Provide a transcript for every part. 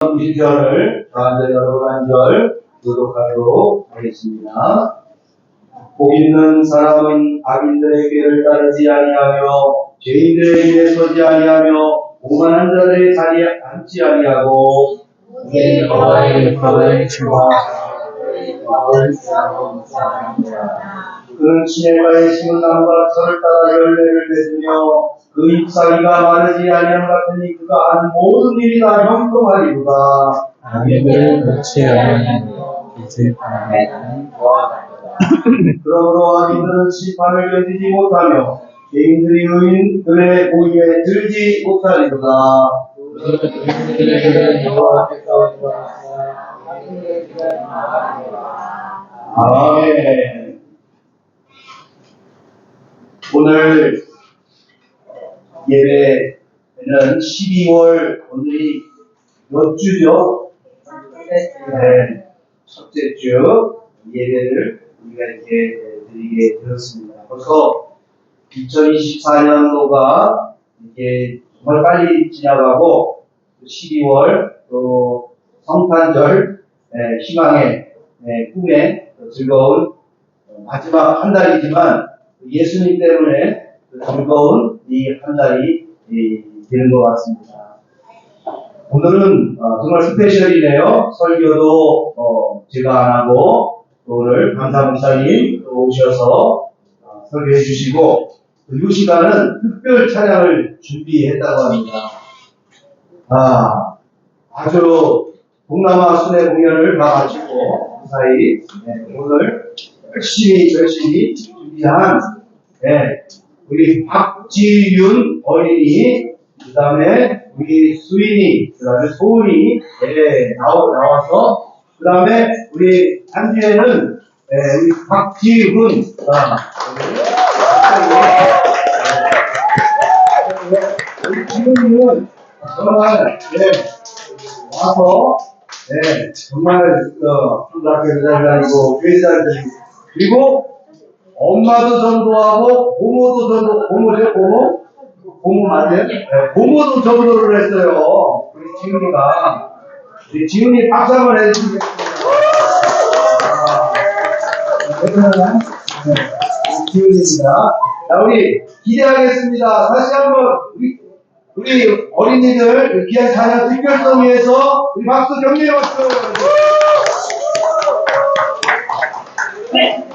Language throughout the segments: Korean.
1절을 먼저 여러분 한 절 교독하도록 하겠습니다. 복 있는 사람은 악인들의 길을 따르지 아니하며 죄인들의 길에 서지 아니하며 오만한 자들의 자리에 앉지 아니하고 여호와의 법을 주와 그는 시냇가에 심은 나무가 철을 따라 열매를 맺으며 그 잎사귀가 마르지 아니함 같으니 그가 한 모든 일이 다 형통하리로다. 악인들을 그렇지 아니하며 빛을 바라는 그러므로 악인들은 심판을 견디지 못하며 죄인들이 의인들의 모임에 들지 못하리로다. 아멘. 오늘 예배는 12월 오늘이 몇 주죠? 네, 첫째 주 예배를 우리가 이렇게 드리게 되었습니다. 벌써 2024년도가 이게 정말 빨리 지나가고 12월 또 성탄절 희망의 꿈의 즐거운 마지막 한 달이지만 예수님 때문에 즐거운 이 한 달이 되는 것 같습니다. 오늘은 정말 스페셜이네요. 설교도 제가 안 하고 오늘 강사 목사님 오셔서 설교해 주시고 이 시간은 특별 찬양을 준비했다고 합니다. 아주 동남아 순회 공연을 다 마치고 무사히 오늘 열심히 준비한 우리 박지윤 어린이, 그 다음에 우리 수인이, 그 다음에 소은이 나와서, 그 다음에 우리 한주에는 우리 박지훈, 우리 지훈이는 정말 와서 정말 초등학교 잘 다니고 교회 잘 다니고 그리고 엄마도 전도하고 고모도 고모죠? 고모 맞아요? 고모도 전도를 했어요. 우리 지훈이가. 우리 지훈이 박수 한번 해주시겠습니다. 대단한 지훈입니다. 자, 우리 기대하겠습니다. 다시 한번 우리 어린이들 귀한 찬양 특별성 위해서 우리 박수 격려해 박수. 네.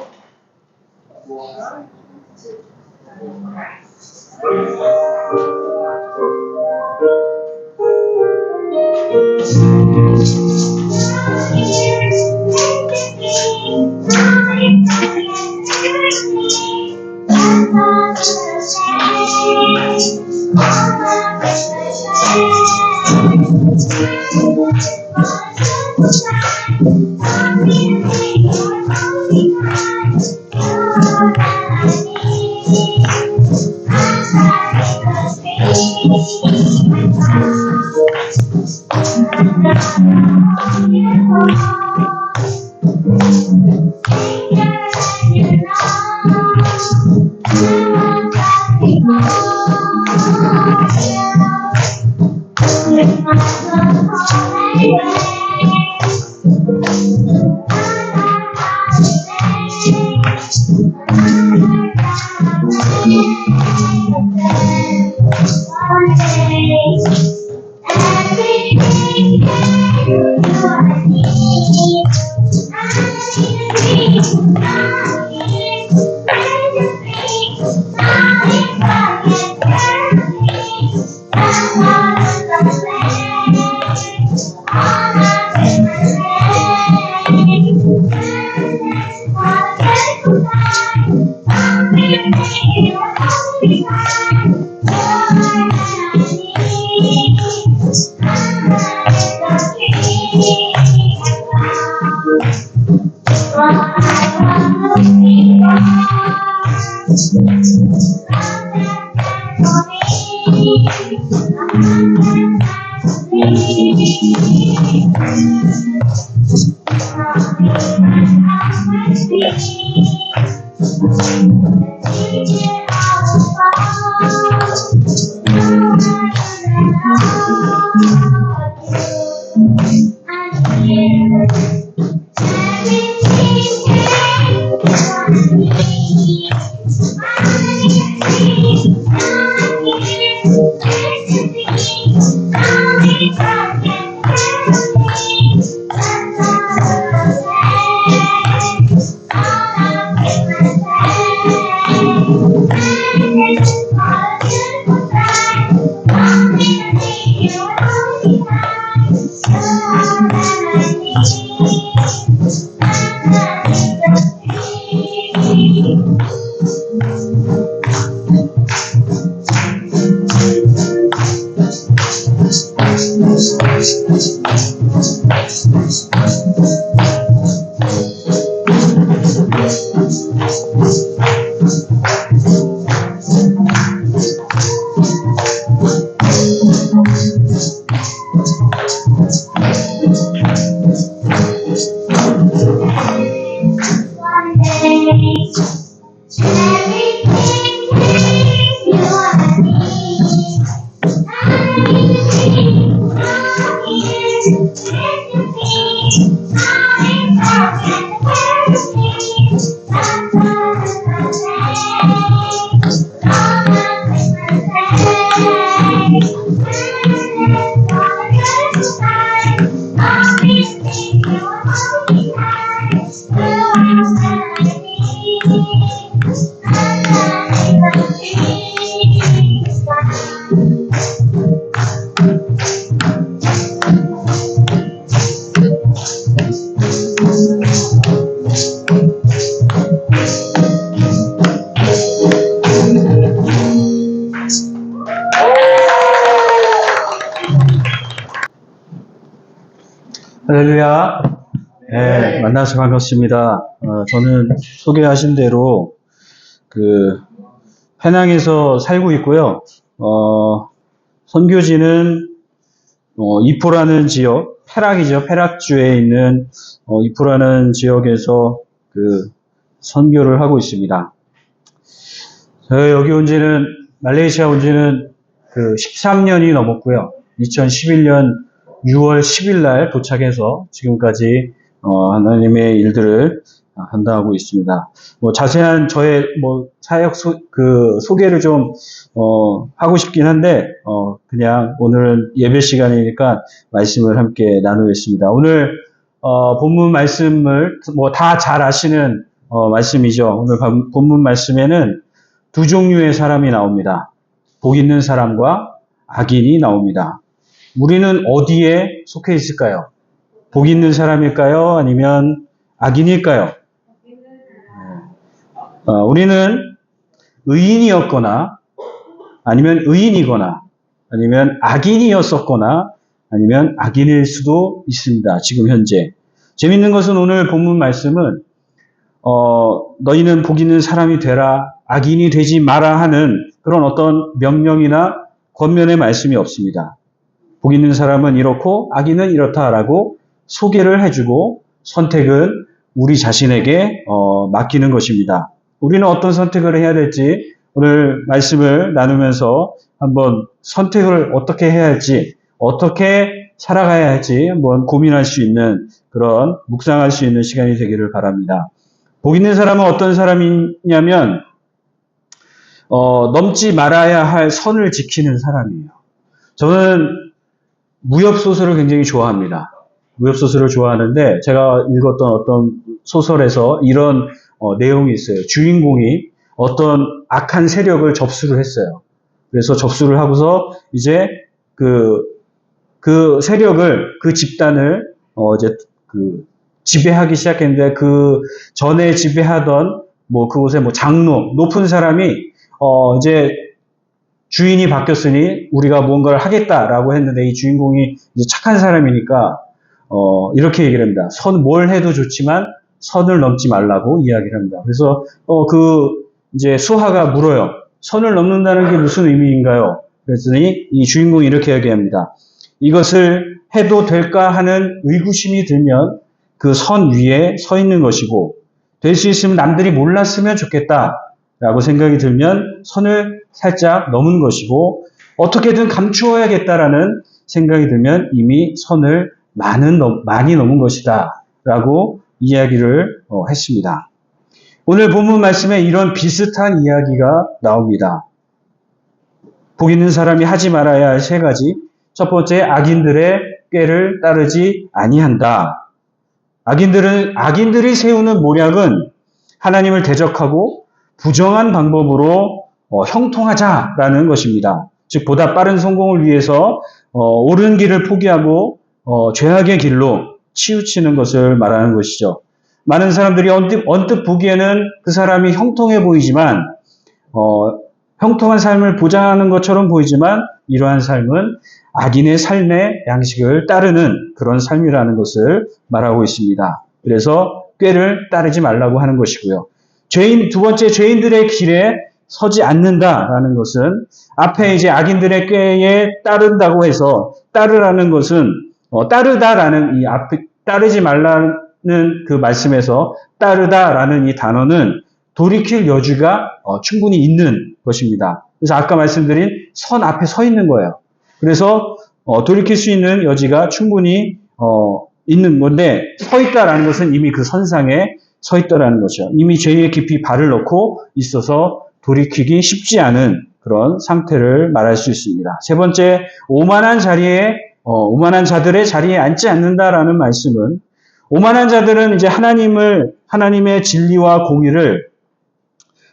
One day, everything is you and me. 할렐루야. 네, 만나서 반갑습니다. 저는 소개하신 대로 페낭에서 살고 있고요. 선교지는 이포라는 지역, 페락이죠. 페락주에 있는 이포라는 지역에서 선교를 하고 있습니다. 제가 여기 말레이시아 온 지는 13년이 넘었고요. 2011년 6월 10일 날 도착해서 지금까지 하나님의 일들을 감당하고 있습니다. 자세한 저의 사역 소개를 좀 하고 싶긴 한데 그냥 오늘은 예배 시간이니까 말씀을 함께 나누겠습니다. 오늘 본문 말씀을 다 잘 아시는 말씀이죠. 오늘 본문 말씀에는 두 종류의 사람이 나옵니다. 복 있는 사람과 악인이 나옵니다. 우리는 어디에 속해 있을까요? 복 있는 사람일까요? 아니면 악인일까요? 우리는 의인이었거나 아니면 의인이거나 아니면 악인이었었거나 아니면 악인일 수도 있습니다. 지금 현재. 재밌는 것은 오늘 본문 말씀은 너희는 복 있는 사람이 되라, 악인이 되지 마라 하는 그런 어떤 명령이나 권면의 말씀이 없습니다. 복 있는 사람은 이렇고 악인은 이렇다라고 소개를 해주고 선택은 우리 자신에게 맡기는 것입니다. 우리는 어떤 선택을 해야 될지 오늘 말씀을 나누면서 한번 선택을 어떻게 해야 할지, 어떻게 살아가야 할지 한번 고민할 수 있는 그런 묵상할 수 있는 시간이 되기를 바랍니다. 복 있는 사람은 어떤 사람이냐면 넘지 말아야 할 선을 지키는 사람이에요. 저는 무협소설을 굉장히 좋아합니다. 무협소설을 좋아하는데 제가 읽었던 어떤 소설에서 이런 내용이 있어요. 주인공이 어떤 악한 세력을 접수를 했어요. 그래서 접수를 하고서 이제 그 세력을, 그 집단을 지배하기 시작했는데 그 전에 지배하던 그곳의 장로, 높은 사람이 이제 주인이 바뀌었으니 우리가 뭔가를 하겠다라고 했는데 이 주인공이 이제 착한 사람이니까 이렇게 얘기를 합니다. 뭘 해도 좋지만 선을 넘지 말라고 이야기를 합니다. 그래서 이제 수하가 물어요. 선을 넘는다는 게 무슨 의미인가요? 그랬더니 이 주인공이 이렇게 얘기합니다. 이것을 해도 될까 하는 의구심이 들면 그 선 위에 서 있는 것이고 될 수 있으면 남들이 몰랐으면 좋겠다라고 생각이 들면 선을 살짝 넘은 것이고 어떻게든 감추어야겠다라는 생각이 들면 이미 선을 많이 넘은 것이다 라고 이야기를 했습니다. 오늘 본문 말씀에 이런 비슷한 이야기가 나옵니다. 복 있는 사람이 하지 말아야 할 세 가지. 첫 번째, 악인들의 꾀를 따르지 아니한다. 악인들이 세우는 모략은 하나님을 대적하고 부정한 방법으로 형통하자라는 것입니다. 즉 보다 빠른 성공을 위해서 옳은 길을 포기하고 죄악의 길로 치우치는 것을 말하는 것이죠. 많은 사람들이 언뜻 보기에는 그 사람이 형통해 보이지만 형통한 삶을 보장하는 것처럼 보이지만 이러한 삶은 악인의 삶의 양식을 따르는 그런 삶이라는 것을 말하고 있습니다. 그래서 꾀를 따르지 말라고 하는 것이고요. 두 번째, 죄인들의 길에 서지 않는다라는 것은 앞에 이제 악인들의 꾀에 따른다고 해서 따르라는 것은 따르다라는 이 앞에 따르지 말라는 그 말씀에서 따르다라는 이 단어는 돌이킬 여지가 충분히 있는 것입니다. 그래서 아까 말씀드린 선 앞에 서 있는 거예요. 그래서 돌이킬 수 있는 여지가 충분히 있는 건데 서 있다라는 것은 이미 그 선상에 서 있다라는 거죠. 이미 죄에 깊이 발을 넣고 있어서 돌이키기 쉽지 않은 그런 상태를 말할 수 있습니다. 세 번째, 오만한 자들의 자리에 앉지 않는다라는 말씀은 오만한 자들은 이제 하나님의 진리와 공의를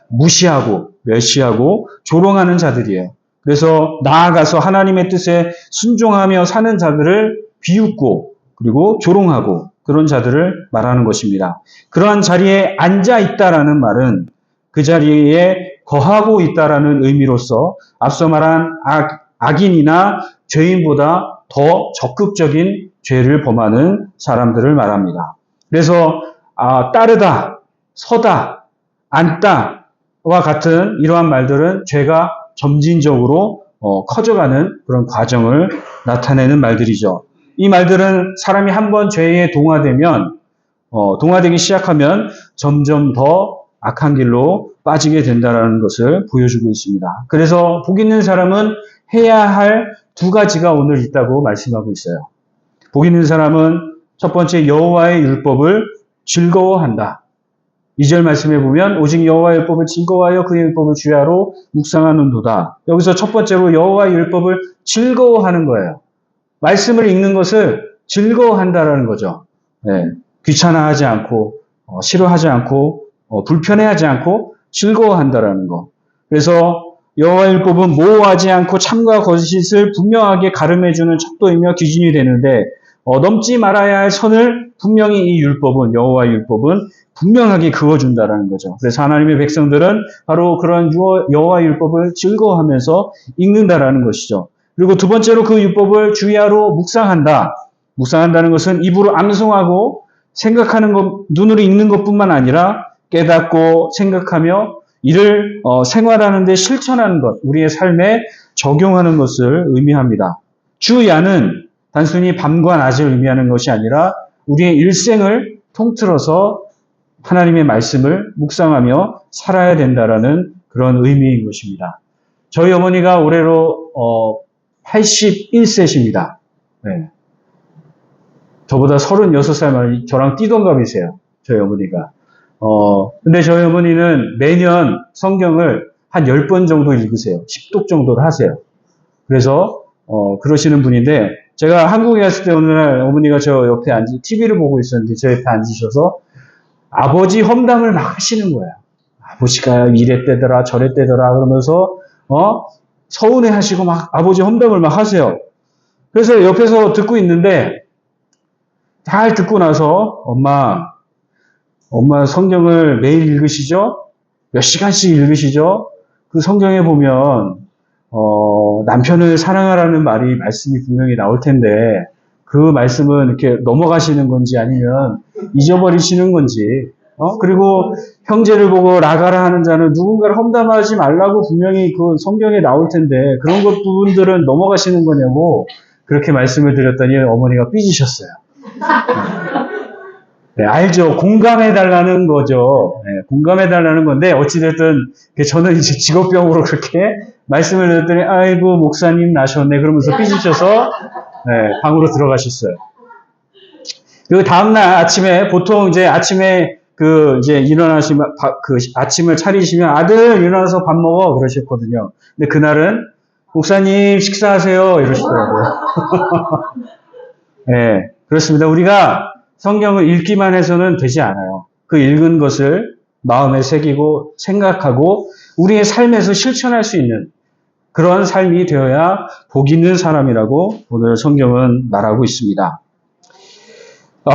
무시하고 멸시하고 조롱하는 자들이에요. 그래서 나아가서 하나님의 뜻에 순종하며 사는 자들을 비웃고 그리고 조롱하고 그런 자들을 말하는 것입니다. 그러한 자리에 앉아 있다라는 말은 그 자리에 거하고 있다라는 의미로서 앞서 말한 악인이나 죄인보다 더 적극적인 죄를 범하는 사람들을 말합니다. 그래서 따르다, 서다, 앉다와 같은 이러한 말들은 죄가 점진적으로 커져가는 그런 과정을 나타내는 말들이죠. 이 말들은 사람이 한번 죄에 동화되기 시작하면 점점 더 악한 길로 빠지게 된다는 것을 보여주고 있습니다. 그래서 복 있는 사람은 해야 할 두 가지가 오늘 있다고 말씀하고 있어요. 복 있는 사람은 첫 번째 여호와의 율법을 즐거워한다. 2절 말씀해 보면 오직 여호와의 율법을 즐거워하여 그의 율법을 주야로 묵상하는도다. 여기서 첫 번째로 여호와의 율법을 즐거워하는 거예요. 말씀을 읽는 것을 즐거워한다라는 거죠. 네, 귀찮아하지 않고 싫어하지 않고 불편해하지 않고 즐거워한다라는 거. 그래서 여호와의 율법은 모호하지 않고 참과 거짓을 분명하게 가름해주는 척도이며 기준이 되는데 넘지 말아야 할 선을 분명히 이 율법은 여호와의 율법은 분명하게 그어준다라는 거죠. 그래서 하나님의 백성들은 바로 그런 여호와의 율법을 즐거워하면서 읽는다라는 것이죠. 그리고 두 번째로 그 율법을 주야로 묵상한다. 묵상한다는 것은 입으로 암송하고 생각하는 것, 눈으로 읽는 것뿐만 아니라 깨닫고 생각하며 이를 생활하는 데 실천하는 것, 우리의 삶에 적용하는 것을 의미합니다. 주야는 단순히 밤과 낮을 의미하는 것이 아니라 우리의 일생을 통틀어서 하나님의 말씀을 묵상하며 살아야 된다라는 그런 의미인 것입니다. 저희 어머니가 올해로 81세십니다. 네. 저보다 36살 많이 저랑 띠동갑이세요. 저희 어머니가. 근데 저희 어머니는 매년 성경을 한 10번 정도 읽으세요. 10독 정도를 하세요. 그래서 그러시는 분인데 제가 한국에 갔을 때 어느 날 어머니가 저 옆에 TV를 보고 있었는데 저 옆에 앉으셔서 아버지 험담을 막 하시는 거예요. 아버지가 이랬대더라 저랬대더라 그러면서 서운해 하시고 막 아버지 험담을 막 하세요. 그래서 옆에서 듣고 있는데 잘 듣고 나서 엄마 성경을 매일 읽으시죠? 몇 시간씩 읽으시죠? 그 성경에 보면 남편을 사랑하라는 말씀이 분명히 나올 텐데 그 말씀은 이렇게 넘어가시는 건지 아니면 잊어버리시는 건지 그리고 형제를 보고 나가라 하는 자는 누군가를 험담하지 말라고 분명히 그 성경에 나올 텐데 그런 것 부분들은 넘어가시는 거냐고 그렇게 말씀을 드렸더니 어머니가 삐지셨어요. 네, 알죠. 공감해달라는 거죠. 네, 공감해달라는 건데, 어찌됐든, 저는 이제 직업병으로 그렇게 말씀을 드렸더니, 아이고, 목사님 나셨네. 그러면서 삐지셔서, 네, 방으로 들어가셨어요. 그리고 다음날 아침에, 보통 이제 아침에, 일어나시면, 아침을 차리시면, 아들, 일어나서 밥 먹어. 그러셨거든요. 근데 그날은, 목사님 식사하세요. 이러시더라고요. 네, 그렇습니다. 우리가, 성경을 읽기만 해서는 되지 않아요. 그 읽은 것을 마음에 새기고 생각하고 우리의 삶에서 실천할 수 있는 그런 삶이 되어야 복 있는 사람이라고 오늘 성경은 말하고 있습니다.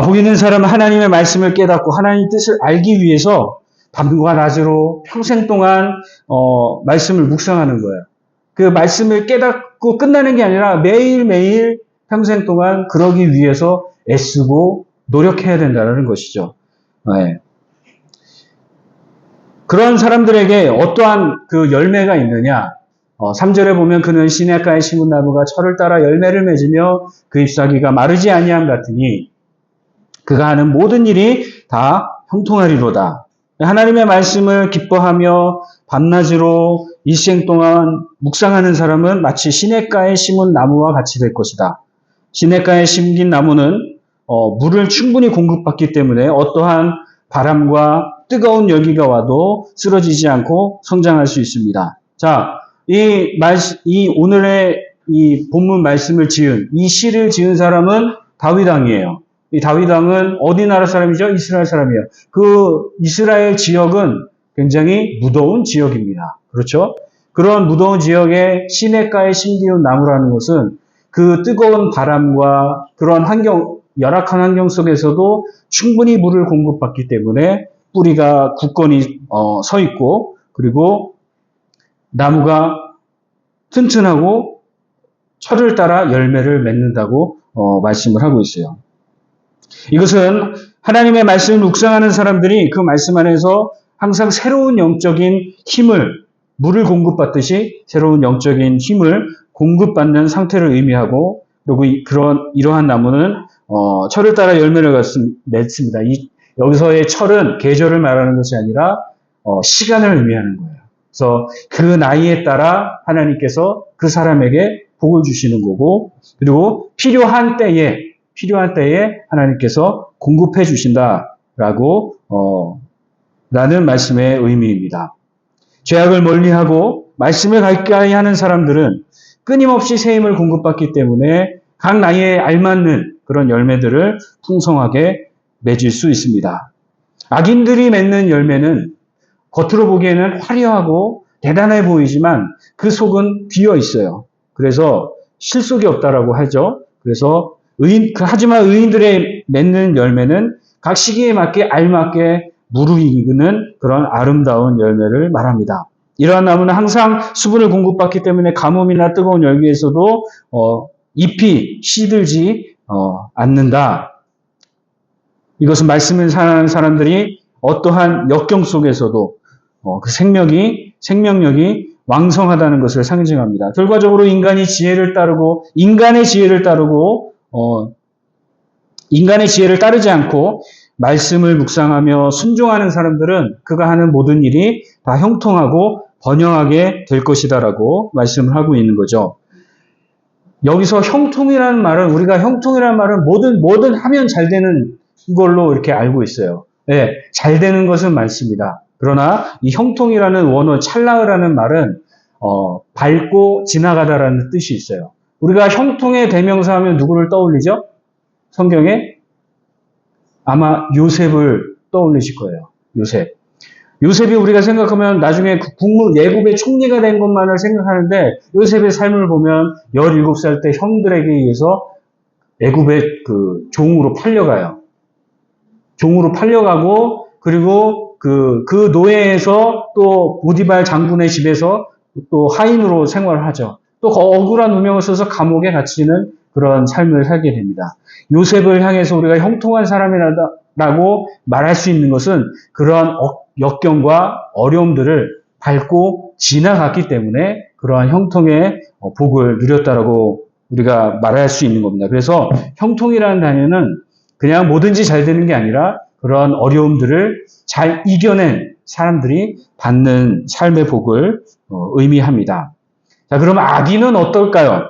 복 있는 사람은 하나님의 말씀을 깨닫고 하나님의 뜻을 알기 위해서 밤과 낮으로 평생 동안 말씀을 묵상하는 거예요. 그 말씀을 깨닫고 끝나는 게 아니라 매일매일 평생 동안 그러기 위해서 애쓰고 노력해야 된다는 것이죠. 네. 그런 사람들에게 어떠한 그 열매가 있느냐? 3절에 보면 그는 시냇가에 심은 나무가 철을 따라 열매를 맺으며 그 잎사귀가 마르지 아니함 같으니 그가 하는 모든 일이 다 형통하리로다. 하나님의 말씀을 기뻐하며 밤낮으로 일생 동안 묵상하는 사람은 마치 시냇가에 심은 나무와 같이 될 것이다. 시냇가에 심긴 나무는 물을 충분히 공급받기 때문에 어떠한 바람과 뜨거운 열기가 와도 쓰러지지 않고 성장할 수 있습니다. 자, 이 오늘의 이 본문 말씀을 지은, 이 시를 지은 사람은 다윗 왕이에요. 이 다윗 왕은 어디 나라 사람이죠? 이스라엘 사람이에요. 그 이스라엘 지역은 굉장히 무더운 지역입니다. 그렇죠? 그런 무더운 지역에 시냇가에 심기운 나무라는 것은 그 뜨거운 바람과 그런 열악한 환경 속에서도 충분히 물을 공급받기 때문에 뿌리가 굳건히 서 있고, 그리고 나무가 튼튼하고 철을 따라 열매를 맺는다고 말씀을 하고 있어요. 이것은 하나님의 말씀을 묵상하는 사람들이 그 말씀 안에서 항상 새로운 영적인 힘을, 물을 공급받듯이 새로운 영적인 힘을 공급받는 상태를 의미하고, 그리고 이러한 나무는 철을 따라 열매를 맺습니다. 여기서의 철은 계절을 말하는 것이 아니라 시간을 의미하는 거예요. 그래서 그 나이에 따라 하나님께서 그 사람에게 복을 주시는 거고, 그리고 필요한 때에 하나님께서 공급해 주신다라고 라는 말씀의 의미입니다. 죄악을 멀리하고 말씀을 가까이 하는 사람들은 끊임없이 새 힘을 공급받기 때문에 각 나이에 알맞는 그런 열매들을 풍성하게 맺을 수 있습니다. 악인들이 맺는 열매는 겉으로 보기에는 화려하고 대단해 보이지만 그 속은 비어 있어요. 그래서 실속이 없다라고 하죠. 그래서 하지만 의인들의 맺는 열매는 각 시기에 맞게 알맞게 무르익는 그런 아름다운 열매를 말합니다. 이러한 나무는 항상 수분을 공급받기 때문에 가뭄이나 뜨거운 열기에서도 잎이 시들지 않는다. 이것은 말씀을 사랑하는 사람들이 어떠한 역경 속에서도 그 생명력이 왕성하다는 것을 상징합니다. 결과적으로 인간의 지혜를 따르지 않고 말씀을 묵상하며 순종하는 사람들은 그가 하는 모든 일이 다 형통하고 번영하게 될 것이다라고 말씀을 하고 있는 거죠. 여기서 형통이라는 말은 뭐든 하면 잘 되는 걸로 이렇게 알고 있어요. 네, 잘 되는 것은 많습니다. 그러나 이 형통이라는 원어 찰나으라는 말은 밟고 지나가다라는 뜻이 있어요. 우리가 형통의 대명사 하면 누구를 떠올리죠? 성경에 아마 요셉을 떠올리실 거예요. 요셉이 우리가 생각하면 나중에 예굽의 총리가 된 것만을 생각하는데 요셉의 삶을 보면 17살 때 형들에게 의해서 애굽의 그 종으로 팔려가요. 종으로 팔려가고 그리고 그 노예에서 또 보디발 장군의 집에서 또 하인으로 생활을 하죠. 또 억울한 누명을 써서 감옥에 갇히는 그런 삶을 살게 됩니다. 요셉을 향해서 우리가 형통한 사람이라고 말할 수 있는 것은 그러한 역경과 어려움들을 밟고 지나갔기 때문에 그러한 형통의 복을 누렸다라고 우리가 말할 수 있는 겁니다. 그래서 형통이라는 단어는 그냥 뭐든지 잘 되는 게 아니라 그러한 어려움들을 잘 이겨낸 사람들이 받는 삶의 복을 의미합니다. 자, 그럼 악인은 어떨까요?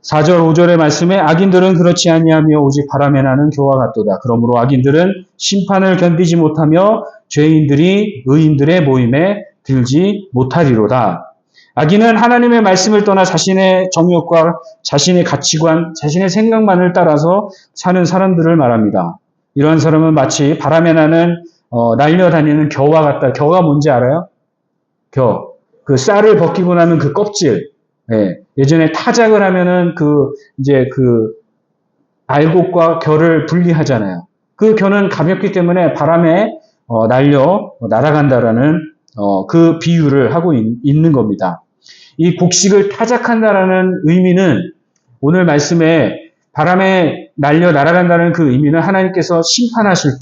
4절, 5절의 말씀에 악인들은 그렇지 아니하며 오직 바람에 나는 겨와 같도다. 그러므로 악인들은 심판을 견디지 못하며 죄인들이 의인들의 모임에 들지 못하리로다. 악인은 하나님의 말씀을 떠나 자신의 정욕과 자신의 가치관, 자신의 생각만을 따라서 사는 사람들을 말합니다. 이러한 사람은 마치 바람에 나는 날려다니는 겨와 같다. 겨가 뭔지 알아요? 그 쌀을 벗기고 나면 그 껍질. 예전에 타작을 하면은 알곡과 겨를 분리하잖아요. 그 겨는 가볍기 때문에 바람에 날아간다라는 그 비유를 하고 있는 겁니다. 이 곡식을 타작한다라는 의미는 오늘 말씀에 바람에 날아간다는 그 의미는 하나님께서 심판하실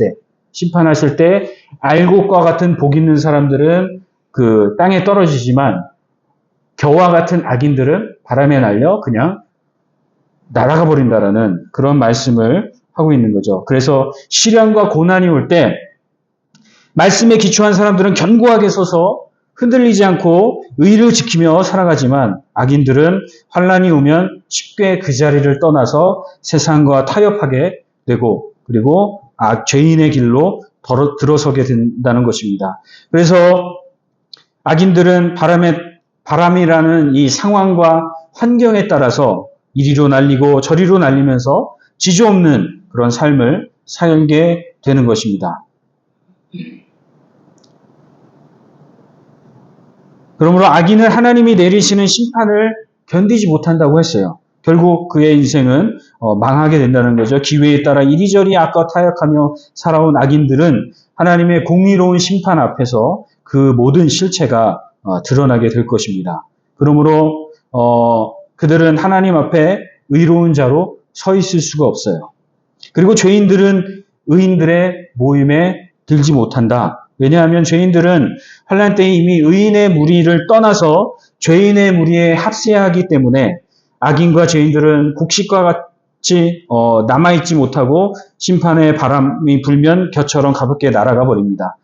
때 알곡과 같은 복 있는 사람들은 그 땅에 떨어지지만 겨와 같은 악인들은 바람에 날려 그냥 날아가 버린다라는 그런 말씀을 하고 있는 거죠. 그래서 시련과 고난이 올 때 말씀에 기초한 사람들은 견고하게 서서 흔들리지 않고 의를 지키며 살아가지만 악인들은 환난이 오면 쉽게 그 자리를 떠나서 세상과 타협하게 되고 그리고 죄인의 길로 들어서게 된다는 것입니다. 그래서 악인들은 바람이라는 이 상황과 환경에 따라서 이리로 날리고 저리로 날리면서 지조 없는 그런 삶을 살게 되는 것입니다. 그러므로 악인은 하나님이 내리시는 심판을 견디지 못한다고 했어요. 결국 그의 인생은 망하게 된다는 거죠. 기회에 따라 이리저리 악과 타협하며 살아온 악인들은 하나님의 공의로운 심판 앞에서 그 모든 실체가 드러나게 될 것입니다. 그러므로 그들은 하나님 앞에 의로운 자로 서 있을 수가 없어요. 그리고 죄인들은 의인들의 모임에 들지 못한다. 왜냐하면 죄인들은 환난 때에 이미 의인의 무리를 떠나서 죄인의 무리에 합세하기 때문에 악인과 죄인들은 곡식과 같이 남아있지 못하고 심판의 바람이 불면 겨처럼 가볍게 날아가 버립니다.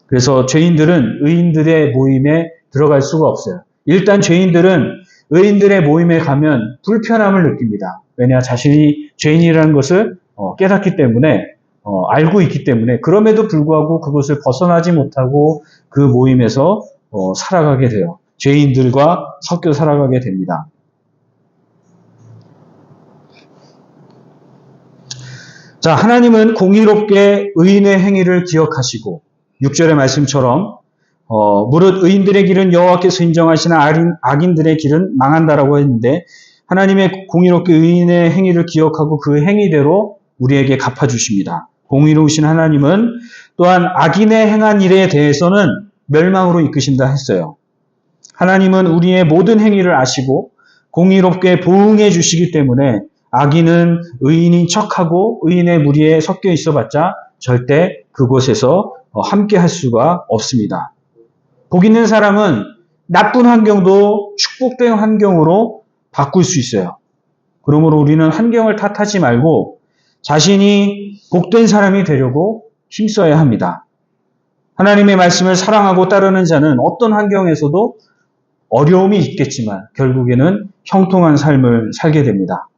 그래서 죄인들은 의인들의 모임에 들어갈 수가 없어요. 일단 죄인들은 의인들의 모임에 가면 불편함을 느낍니다. 왜냐, 자신이 죄인이라는 것을 깨닫기 때문에 알고 있기 때문에 그럼에도 불구하고 그것을 벗어나지 못하고 그 모임에서 살아가게 돼요. 죄인들과 섞여 살아가게 됩니다. 자, 하나님은 공의롭게 의인의 행위를 기억하시고 6절의 말씀처럼 무릇 의인들의 길은 여호와께서 인정하시나 악인들의 길은 망한다라고 했는데 하나님의 공의롭게 의인의 행위를 기억하고 그 행위대로 우리에게 갚아주십니다. 공의로우신 하나님은 또한 악인의 행한 일에 대해서는 멸망으로 이끄신다 했어요. 하나님은 우리의 모든 행위를 아시고 공의롭게 보응해 주시기 때문에 악인은 의인인 척하고 의인의 무리에 섞여 있어봤자 절대 그곳에서 함께 할 수가 없습니다. 복 있는 사람은 나쁜 환경도 축복된 환경으로 바꿀 수 있어요. 그러므로 우리는 환경을 탓하지 말고 자신이 복된 사람이 되려고 힘써야 합니다. 하나님의 말씀을 사랑하고 따르는 자는 어떤 환경에서도 어려움이 있겠지만 결국에는 형통한 삶을 살게 됩니다.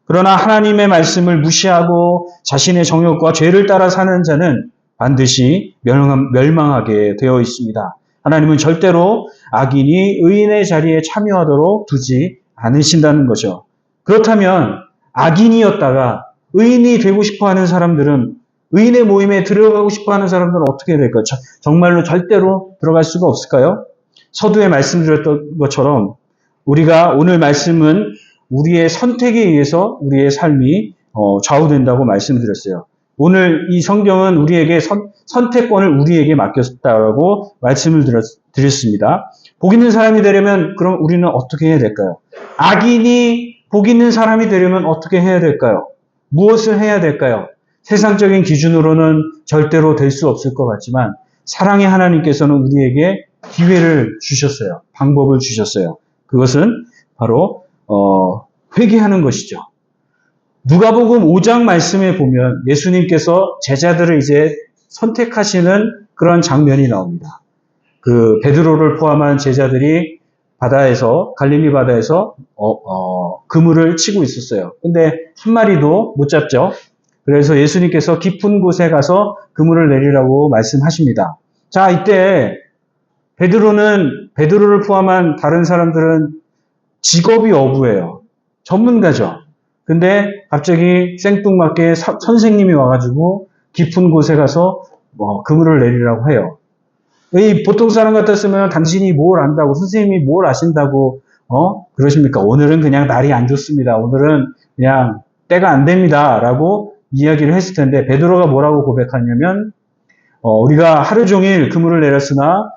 그러나 하나님의 말씀을 무시하고 자신의 정욕과 죄를 따라 사는 자는 반드시 멸망하게 되어 있습니다. 하나님은 절대로 악인이 의인의 자리에 참여하도록 두지 않으신다는 거죠. 그렇다면 악인이었다가 의인이 되고 싶어하는 사람들은 의인의 모임에 들어가고 싶어하는 사람들은 어떻게 될까요? 정말로 절대로 들어갈 수가 없을까요? 서두에 말씀드렸던 것처럼 우리가 오늘 말씀은 우리의 선택에 의해서 우리의 삶이 좌우된다고 말씀드렸어요. 오늘 이 성경은 우리에게 선택권을 우리에게 맡겼다라고 말씀을 드렸습니다. 복 있는 사람이 되려면 그럼 우리는 어떻게 해야 될까요? 악인이 복 있는 사람이 되려면 어떻게 해야 될까요? 무엇을 해야 될까요? 세상적인 기준으로는 절대로 될 수 없을 것 같지만 사랑의 하나님께서는 우리에게 기회를 주셨어요. 방법을 주셨어요. 그것은 바로 회개하는 것이죠. 누가복음 5장 말씀에 보면 예수님께서 제자들을 이제 선택하시는 그런 장면이 나옵니다. 그 베드로를 포함한 제자들이 갈릴리 바다에서 그물을 치고 있었어요. 근데 한 마리도 못 잡죠. 그래서 예수님께서 깊은 곳에 가서 그물을 내리라고 말씀하십니다. 자, 이때 베드로를 포함한 다른 사람들은 직업이 어부예요. 전문가죠. 근데 갑자기 생뚱맞게 선생님이 와가지고 깊은 곳에 가서 그물을 내리라고 해요. 이 보통 사람 같았으면 당신이 뭘 안다고, 선생님이 뭘 아신다고, 그러십니까? 오늘은 그냥 날이 안 좋습니다. 오늘은 그냥 때가 안 됩니다. 라고 이야기를 했을 텐데, 베드로가 뭐라고 고백하냐면, 우리가 하루 종일 그물을 내렸으나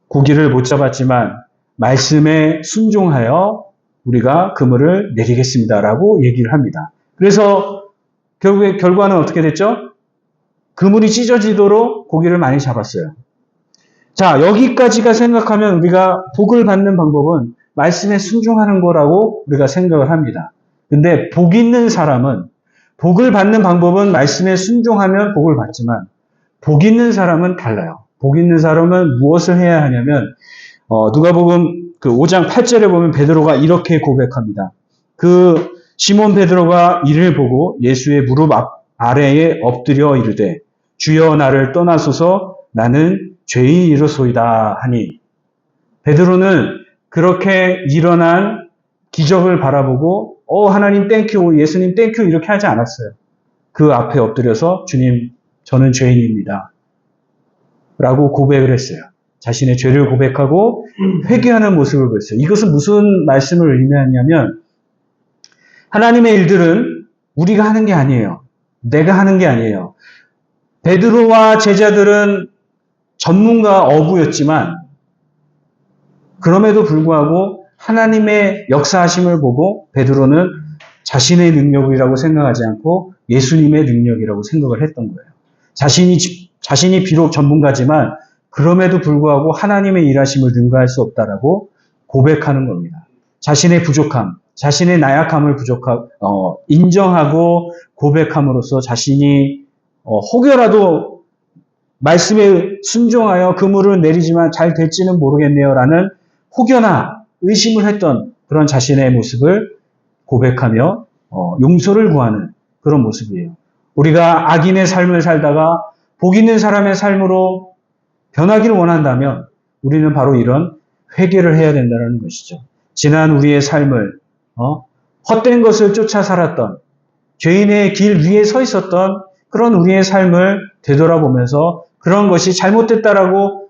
고기를 못 잡았지만 말씀에 순종하여 우리가 그물을 내리겠습니다라고 얘기를 합니다. 그래서 결국에 결과는 어떻게 됐죠? 그물이 찢어지도록 고기를 많이 잡았어요. 자, 여기까지가 생각하면 우리가 복을 받는 방법은 말씀에 순종하는 거라고 우리가 생각을 합니다. 근데 복 있는 사람은 복을 받는 방법은 말씀에 순종하면 복을 받지만 복 있는 사람은 달라요. 복 있는 사람은 무엇을 해야 하냐면 누가복음 그 5장 8절에 보면 베드로가 이렇게 고백합니다. 그 시몬 베드로가 이를 보고 예수의 무릎 아래에 엎드려 이르되 주여 나를 떠나소서 나는 죄인이로소이다 하니 베드로는 그렇게 일어난 기적을 바라보고 하나님 땡큐, 예수님 땡큐 이렇게 하지 않았어요. 그 앞에 엎드려서 주님 저는 죄인입니다 라고 고백을 했어요. 자신의 죄를 고백하고 회개하는 모습을 보였어요. 이것은 무슨 말씀을 의미하냐면 하나님의 일들은 우리가 하는 게 아니에요. 내가 하는 게 아니에요. 베드로와 제자들은 전문가 어부였지만 그럼에도 불구하고 하나님의 역사하심을 보고 베드로는 자신의 능력이라고 생각하지 않고 예수님의 능력이라고 생각을 했던 거예요. 자신이 비록 전문가지만 그럼에도 불구하고 하나님의 일하심을 능가할 수 없다라고 고백하는 겁니다. 자신의 부족함, 자신의 나약함을 인정하고 고백함으로써 자신이 혹여라도 말씀에 순종하여 그물을 내리지만 잘 될지는 모르겠네요 라는 혹여나 의심을 했던 그런 자신의 모습을 고백하며 용서를 구하는 그런 모습이에요. 우리가 악인의 삶을 살다가 복 있는 사람의 삶으로 변하기를 원한다면 우리는 바로 이런 회개를 해야 된다는 것이죠. 지난 우리의 삶을 헛된 것을 쫓아 살았던 죄인의 길 위에 서 있었던 그런 우리의 삶을 되돌아보면서 그런 것이 잘못됐다라고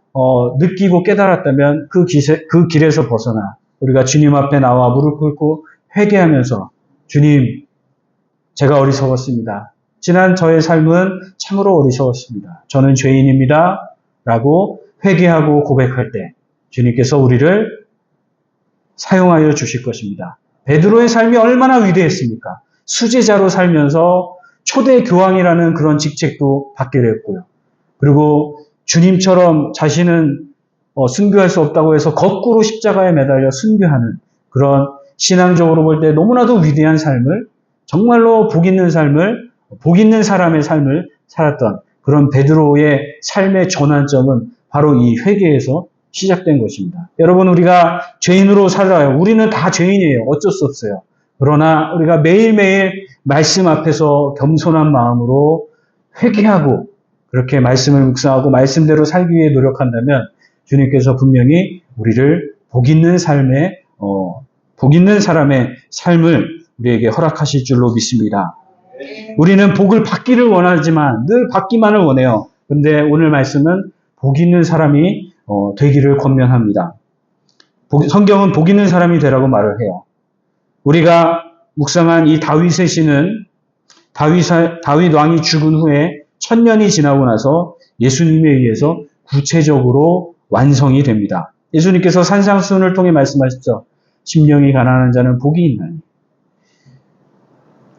느끼고 깨달았다면 그 길에서 벗어나 우리가 주님 앞에 나와 무릎 꿇고 회개하면서 주님 제가 어리석었습니다. 지난 저의 삶은 참으로 어리석었습니다. 저는 죄인입니다. 라고 회개하고 고백할 때 주님께서 우리를 사용하여 주실 것입니다. 베드로의 삶이 얼마나 위대했습니까? 수제자로 살면서 초대 교황이라는 그런 직책도 받게 되었고요. 그리고 주님처럼 자신은 순교할 수 없다고 해서 거꾸로 십자가에 매달려 순교하는 그런 신앙적으로 볼 때 너무나도 위대한 삶을 정말로 복 있는 사람의 삶을 살았던 그런 베드로의 삶의 전환점은 바로 이 회개에서 시작된 것입니다. 여러분 우리가 죄인으로 살아요. 우리는 다 죄인이에요. 어쩔 수 없어요. 그러나 우리가 매일매일 말씀 앞에서 겸손한 마음으로 회개하고 그렇게 말씀을 묵상하고 말씀대로 살기 위해 노력한다면 주님께서 분명히 우리를 복 있는 사람의 삶을 우리에게 허락하실 줄로 믿습니다. 우리는 복을 받기를 원하지만 늘 받기만을 원해요. 그런데 오늘 말씀은 복 있는 사람이 되기를 권면합니다. 성경은 복 있는 사람이 되라고 말을 해요. 우리가 묵상한 이 다윗의 시는 다윗 왕이 죽은 후에 1000년이 지나고 나서 예수님에 의해서 구체적으로 완성이 됩니다. 예수님께서 산상수훈을 통해 말씀하셨죠. 심령이 가난한 자는 복이 있나니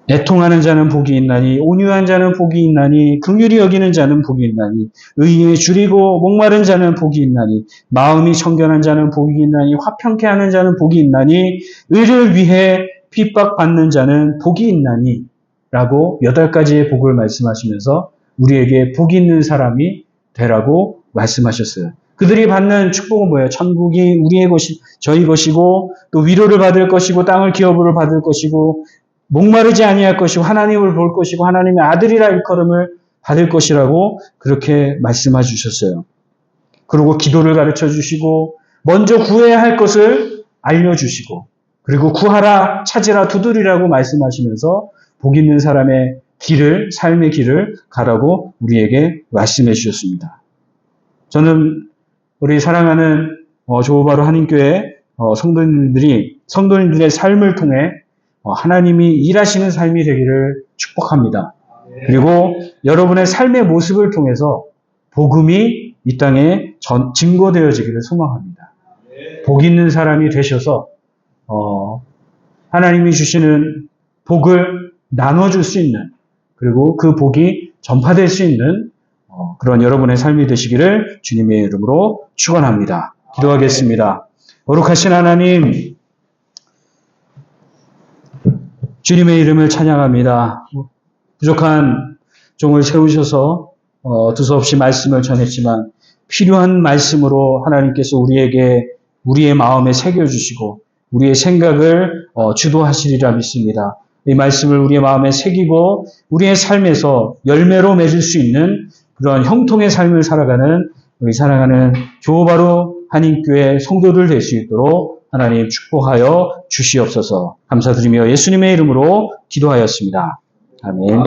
애통하는 자는 복이 있나니 온유한 자는 복이 있나니 긍휼히 여기는 자는 복이 있나니 의인의 줄이고 목마른 자는 복이 있나니 마음이 청결한 자는 복이 있나니 화평케 하는 자는 복이 있나니 의를 위해 핍박받는 자는 복이 있나니 라고 8가지의 복을 말씀하시면서 우리에게 복 있는 사람이 되라고 말씀하셨어요. 그들이 받는 축복은 뭐예요? 천국이 우리의 것이 저희 것이고 또 위로를 받을 것이고 땅을 기업으로 받을 것이고 목마르지 아니할 것이고 하나님을 볼 것이고 하나님의 아들이라 일컬음을 받을 것이라고 그렇게 말씀해 주셨어요. 그리고 기도를 가르쳐 주시고 먼저 구해야 할 것을 알려주시고 그리고 구하라 찾으라 두드리라고 말씀하시면서 복 있는 사람의 삶의 길을 가라고 우리에게 말씀해 주셨습니다. 저는 우리 사랑하는 조호바로 한인교회 성도님들의 삶을 통해 하나님이 일하시는 삶이 되기를 축복합니다. 그리고 여러분의 삶의 모습을 통해서 복음이 이 땅에 증거되어지기를 소망합니다. 복 있는 사람이 되셔서 하나님이 주시는 복을 나눠줄 수 있는, 그리고 그 복이 전파될 수 있는 그런 여러분의 삶이 되시기를 주님의 이름으로 축원합니다. 기도하겠습니다. 거룩하신 하나님, 주님의 이름을 찬양합니다. 부족한 종을 세우셔서 두서없이 말씀을 전했지만 필요한 말씀으로 하나님께서 우리에게 우리의 마음에 새겨주시고 우리의 생각을 주도하시리라 믿습니다. 이 말씀을 우리의 마음에 새기고 우리의 삶에서 열매로 맺을 수 있는 그런 형통의 삶을 살아가는 우리 사랑하는 교바로 한인교회 성도들 될 수 있도록 하나님 축복하여 주시옵소서. 감사드리며 예수님의 이름으로 기도하였습니다. 아멘.